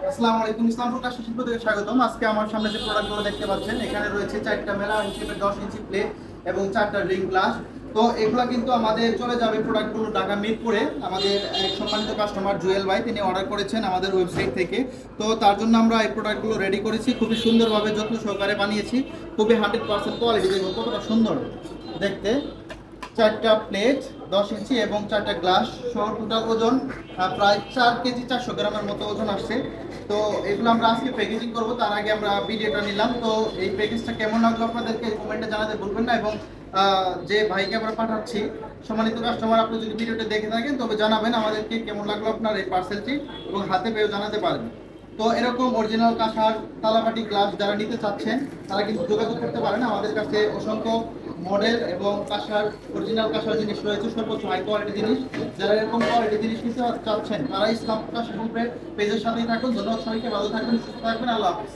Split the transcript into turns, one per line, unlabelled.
আসসালামু আলাইকুম। ইসলাম প্রকাশ শিল্প থেকে স্বাগতম। আজকে আমার সামনে যে প্রোডাক্টগুলো দেখতে পাচ্ছেন, এখানে রয়েছে 4টা মেলা হিসেবে 10 ইঞ্চি প্লেট এবং 4টা রিং গ্লাস। তো এগুলো কিন্তু আমাদের চলে যাবে প্রোডাক্টগুলো ঢাকা মিরপুরে। আমাদের এক সম্মানিত কাস্টমার জুয়েল ভাই তিনি অর্ডার করেছেন আমাদের ওয়েবসাইট থেকে। তো তার জন্য আমরা এই প্রোডাক্টগুলো রেডি করেছি, খুবই সুন্দরভাবে যত্ন সহকারে বানিয়েছি। খুবই 100% কোয়ালিটি, দেখুন কতটা সুন্দর দেখতে। 4টা প্লেট 10 ইঞ্চি এবং 4টা গ্লাস সহ টোটাল ওজন প্রায় 4 কেজি 400 গ্রামের মতো ওজন আসছে। তো এগুলো আমরা আজকে প্যাকেজিং করব, তার আগে আমরা ভিডিওটা নিলাম। তো এই প্যাকেজটা কেমন লাগলো আপনাদেরকে কমেন্টে জানাতে ভুলবেন না। এবং যে ভাইকে আমরা পাঠাচ্ছি, সম্মানিত কাস্টমার, আপনি যদি ভিডিওটা দেখে থাকেন তবে জানাবেন আমাদেরকে কেমন লাগলো আপনার এই পার্সেলটি, এবং হাতে পেয়েও জানাতে পারেন। তো এরকম অরিজিনাল কাঁসার তালাবাটি গ্লাস যারা নিতে চাচ্ছেন তারা কিন্তু যোগাযোগ করতে পারেন। আমাদের কাছে অসংখ্য মডেল এবং কাঁসার অরিজিনাল কাঁসার জিনিস রয়েছে, সর্বোচ্চ হাই কোয়ালিটি জিনিস। যারা এরকম কোয়ালিটি জিনিস নিতে চাচ্ছেন তারা ইসলাম প্রকাশ পেজের সাথেই থাকুন। ধন্যবাদ সবাইকে, ভালো থাকবেন, সুস্থ থাকবেন, আল্লাহ হাফিজ।